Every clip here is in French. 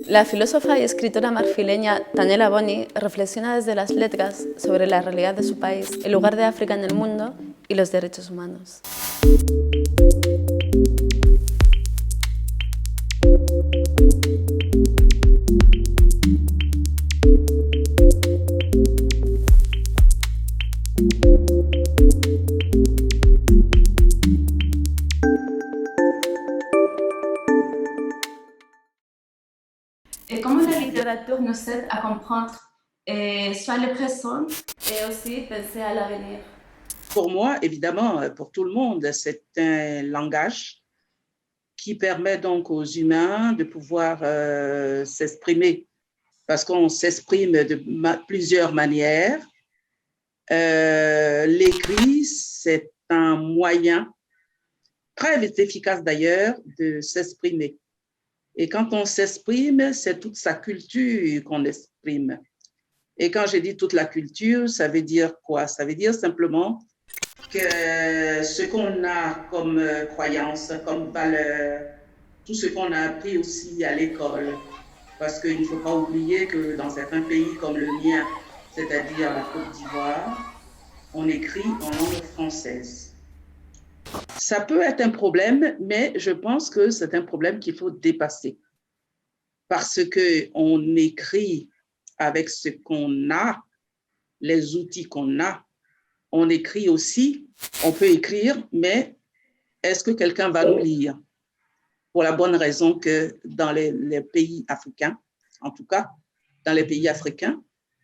La filósofa y escritora marfileña Daniela Boni reflexiona desde las letras sobre la realidad de su país, el lugar de África en el mundo y los derechos humanos. Et comment la littérature nous aide à comprendre soit le présent Et aussi penser à l'avenir. Pour moi, évidemment, pour tout le monde, c'est un langage qui permet donc aux humains de pouvoir s'exprimer, parce qu'on s'exprime de plusieurs manières. L'écrit, c'est un moyen très efficace d'ailleurs de s'exprimer. Et quand on s'exprime, c'est toute sa culture qu'on exprime. Et quand je dis toute la culture, ça veut dire quoi? Ça veut dire simplement que ce qu'on a comme croyance, comme valeur, tout ce qu'on a appris aussi à l'école. Parce qu'il ne faut pas oublier que dans certains pays comme le mien, c'est-à-dire la Côte d'Ivoire, on écrit en langue française. Ça peut être un problème, mais je pense que c'est un problème qu'il faut dépasser. Parce qu'on écrit avec ce qu'on a, les outils qu'on a. On écrit aussi, on peut écrire, mais est-ce que quelqu'un va nous lire? Pour la bonne raison que dans les pays africains, en tout cas, dans les pays africains,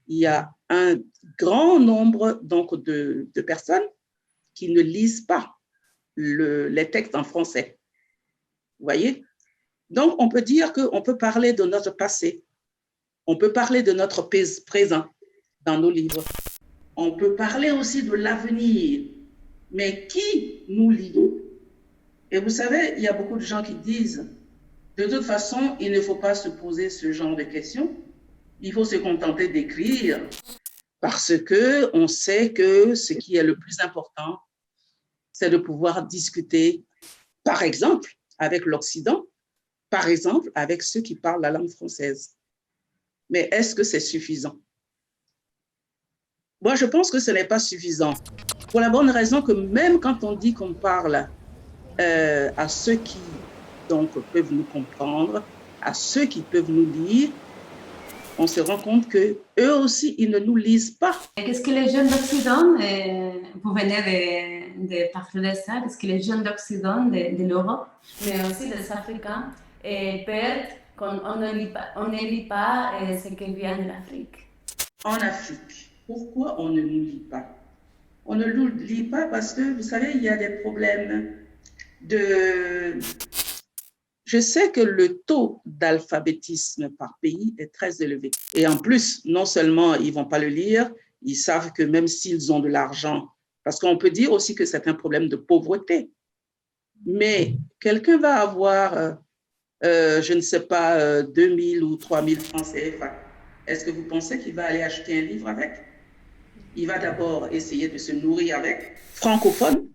il y a un grand nombre donc, de personnes qui ne lisent pas les textes en français. Vous voyez? Donc, on peut dire qu'on peut parler de notre passé, on peut parler de notre présent dans nos livres. On peut parler aussi de l'avenir, mais qui nous lit? Et vous savez, il y a beaucoup de gens qui disent, de toute façon, il ne faut pas se poser ce genre de questions, il faut se contenter d'écrire, parce qu'on sait que ce qui est le plus important, c'est de pouvoir discuter, par exemple, avec l'Occident, par exemple, avec ceux qui parlent la langue française. Mais est-ce que c'est suffisant? Moi, je pense que ce n'est pas suffisant. Pour la bonne raison que même quand on dit qu'on parle à ceux qui donc, peuvent nous comprendre, à ceux qui peuvent nous lire, on se rend compte qu'eux aussi, ils ne nous lisent pas. Qu'est-ce que les jeunes d'Occident, vous venez de parler de ça, qu'est-ce que les jeunes d'Occident, de l'Europe, mais aussi les Africains, perdent quand on ne lit pas ce qui vient de l'Afrique. En Afrique, pourquoi on ne nous lit pas? On ne nous lit pas parce que, vous savez, il y a des problèmes de... Je sais que le taux d'alphabétisme par pays est très élevé. Et en plus, non seulement ils ne vont pas le lire, ils savent que même s'ils ont de l'argent, parce qu'on peut dire aussi que c'est un problème de pauvreté. Mais quelqu'un va avoir, je ne sais pas, 2000 ou 3000 francs CFA. Est-ce que vous pensez qu'il va aller acheter un livre avec? Il va d'abord essayer de se nourrir avec. Francophone,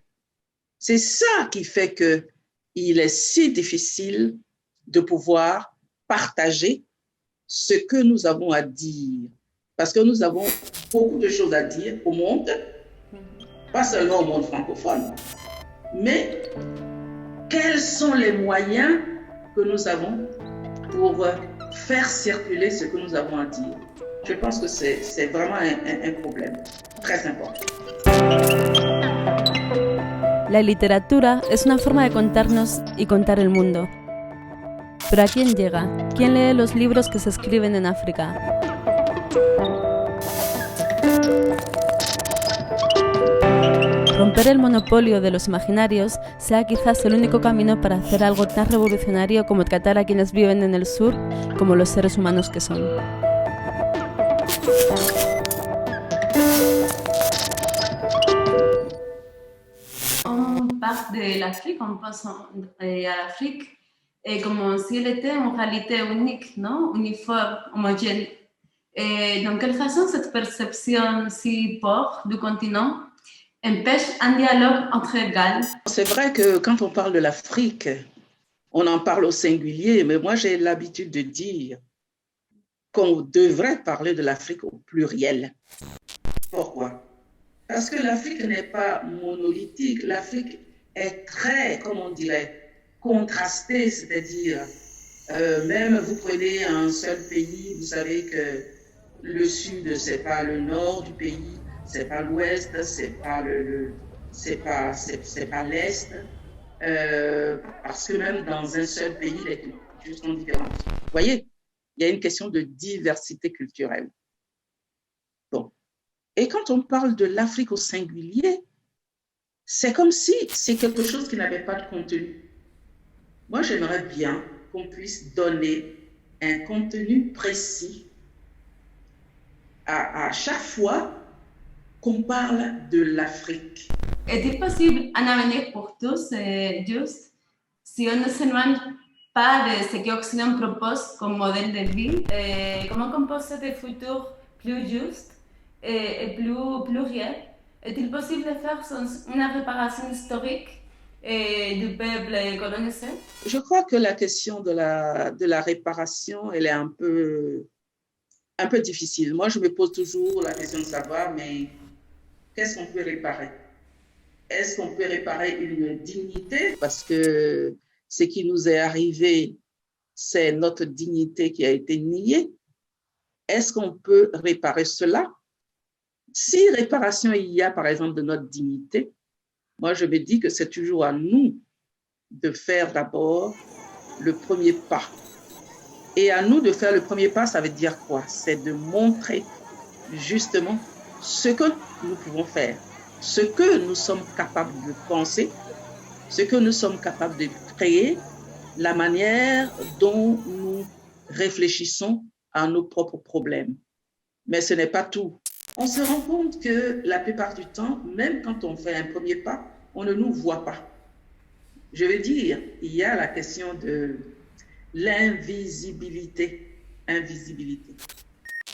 c'est ça qui fait qu'il est si difficile de pouvoir partager ce que nous avons à dire. Parce que nous avons beaucoup de choses à dire au monde, pas seulement au monde francophone, mais quels sont les moyens que nous avons pour faire circuler ce que nous avons à dire? Je pense que c'est vraiment un problème très important. La literatura es una forma de contarnos y contar el mundo. Pero ¿a quién llega? ¿Quién lee los libros que se escriben en África? Romper el monopolio de los imaginarios sea quizás el único camino para hacer algo tan revolucionario como tratar a quienes viven en el sur como los seres humanos que son. on parle de l'Afrique, on pense à l'Afrique comme si elle était en réalité unique, non? Uniforme, homogène. Et dans quelle façon cette perception si pauvre du continent empêche un dialogue entre égales? C'est vrai que quand on parle de l'Afrique, on en parle au singulier, mais moi j'ai l'habitude de dire qu'on devrait parler de l'Afrique au pluriel. Pourquoi? Parce que l'Afrique n'est pas monolithique, l'Afrique est très, comment on dirait, contrastée, c'est-à-dire, même vous prenez un seul pays, vous savez que le sud, c'est pas le nord du pays, c'est pas l'ouest, c'est pas c'est pas l'est, parce que même dans un seul pays, les cultures sont différentes. Vous voyez, il y a une question de diversité culturelle. Bon. Et quand on parle de l'Afrique au singulier, c'est comme si c'est quelque chose qui n'avait pas de contenu. Moi, j'aimerais bien qu'on puisse donner un contenu précis à chaque fois qu'on parle de l'Afrique. Est-il possible un avenir pour tous, juste, si on ne s'éloigne pas de ce qu'Occident propose comme modèle de vie? Comment composer des futurs plus justes et plus réels? Est-il possible de faire une réparation historique du peuple colonisé? Je crois que la question de la réparation, elle est un peu difficile. Moi, je me pose toujours la question de savoir, mais qu'est-ce qu'on peut réparer? Est-ce qu'on peut réparer une dignité? Parce que ce qui nous est arrivé, c'est notre dignité qui a été niée. Est-ce qu'on peut réparer cela? Si réparation il y a, par exemple, de notre dignité, moi, je me dis que c'est toujours à nous de faire d'abord le premier pas. Et à nous de faire le premier pas, ça veut dire quoi? C'est de montrer justement ce que nous pouvons faire, ce que nous sommes capables de penser, ce que nous sommes capables de créer, la manière dont nous réfléchissons à nos propres problèmes. Mais ce n'est pas tout. On se rend compte que la plupart du temps, même quand on fait un premier pas, on ne nous voit pas. Je veux dire, il y a la question de l'invisibilité. Invisibilité.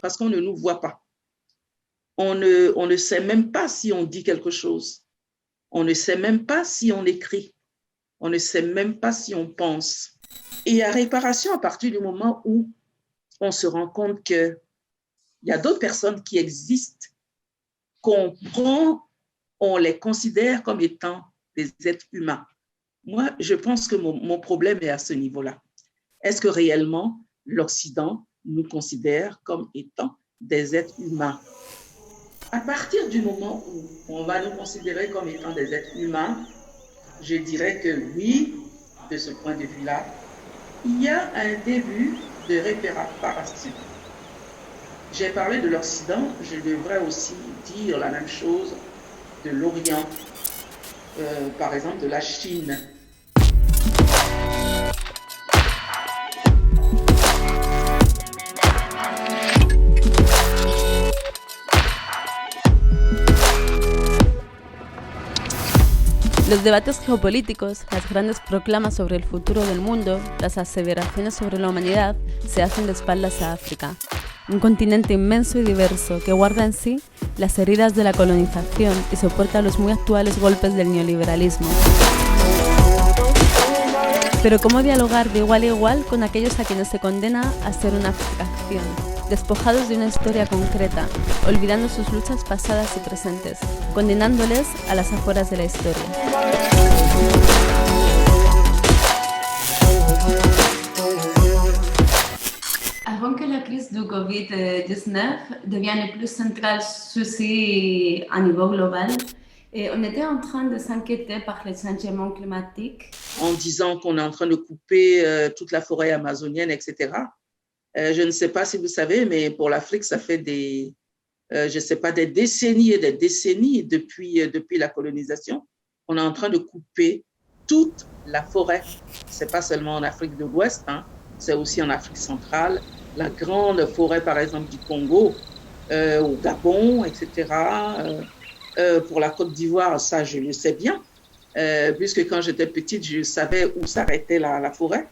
Parce qu'on ne nous voit pas. On ne sait même pas si on dit quelque chose. On ne sait même pas si on écrit. On ne sait même pas si on pense. Et il y a réparation à partir du moment où on se rend compte qu'il y a d'autres personnes qui existent, qu'on prend, on les considère comme étant des êtres humains. Moi, je pense que mon problème est à ce niveau-là. Est-ce que réellement l'Occident nous considère comme étant des êtres humains? À partir du moment où on va nous considérer comme étant des êtres humains, je dirais que oui, de ce point de vue-là, il y a un début de réparation. J'ai parlé de l'Occident, je devrais aussi dire la même chose de l'Orient, par exemple de la Chine. Los debates geopolíticos, las grandes proclamas sobre el futuro del mundo, las aseveraciones sobre la humanidad se hacen de espaldas a África, un continente inmenso y diverso que guarda en sí las heridas de la colonización y soporta los muy actuales golpes del neoliberalismo. Pero ¿cómo dialogar de igual a igual con aquellos a quienes se condena a ser una abstracción, despojados de una historia concreta, olvidando sus luchas pasadas y presentes, condenándoles a las afueras de la historia? Avant que la crise du Covid-19 devienne plus centrale souci à niveau global, on était en train de s'inquiéter par les changements climatiques. En disant qu'on est en train de couper toute la forêt amazonienne, etc. Je ne sais pas si vous savez, mais pour l'Afrique, ça fait des décennies et des décennies depuis la colonisation. On est en train de couper toute la forêt. Ce n'est pas seulement en Afrique de l'Ouest, hein, c'est aussi en Afrique centrale. La grande forêt, par exemple, du Congo, au Gabon, etc. Pour la Côte d'Ivoire, ça, je le sais bien, puisque quand j'étais petite, je savais où s'arrêtait la forêt.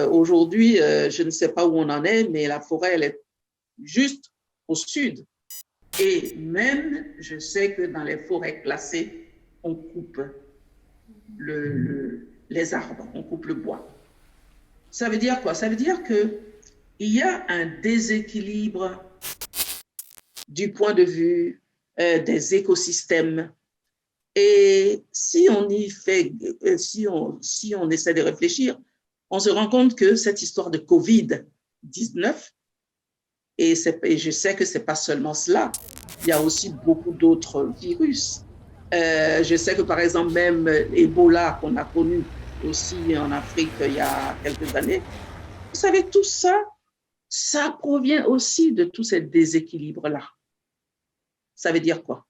Aujourd'hui, je ne sais pas où on en est, mais la forêt, elle est juste au sud. Et même, je sais que dans les forêts classées, on coupe les arbres, on coupe le bois. Ça veut dire quoi? Ça veut dire qu'il y a un déséquilibre du point de vue des écosystèmes. Et si on y fait, si on essaie de réfléchir, on se rend compte que cette histoire de Covid-19, et je sais que ce n'est pas seulement cela, il y a aussi beaucoup d'autres virus. Je sais que par exemple, même Ebola qu'on a connu aussi en Afrique il y a quelques années, vous savez, tout ça, ça provient aussi de tous ces déséquilibres-là. Ça veut dire quoi?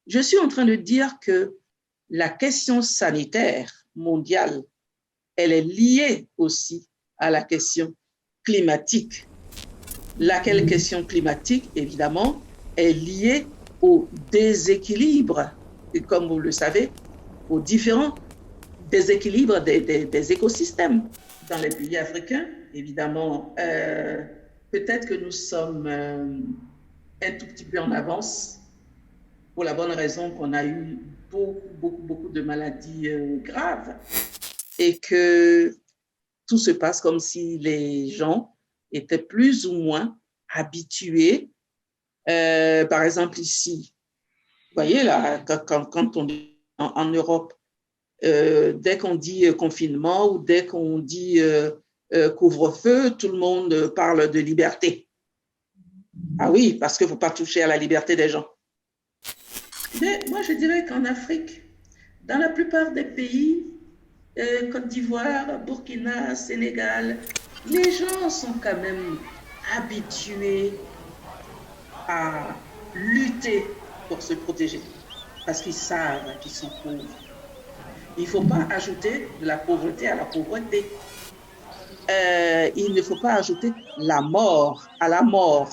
Je suis en train de dire que la question sanitaire mondiale, elle est liée aussi à la question climatique. Laquelle question climatique, évidemment, est liée au déséquilibre, et comme vous le savez, aux différents déséquilibres des écosystèmes. Dans les pays africains, évidemment, peut-être que nous sommes un tout petit peu en avance, pour la bonne raison qu'on a eu beaucoup de maladies graves et que tout se passe comme si les gens étaient plus ou moins habitués. Par exemple, ici, vous voyez là, quand on est en Europe, dès qu'on dit confinement ou dès qu'on dit couvre-feu, tout le monde parle de liberté. Ah oui, parce qu'il ne faut pas toucher à la liberté des gens. Mais moi, je dirais qu'en Afrique, dans la plupart des pays, Côte d'Ivoire, Burkina, Sénégal, les gens sont quand même habitués à lutter pour se protéger parce qu'ils savent qu'ils sont pauvres. Il ne faut pas ajouter de la pauvreté à la pauvreté. Il ne faut pas ajouter la mort à la mort.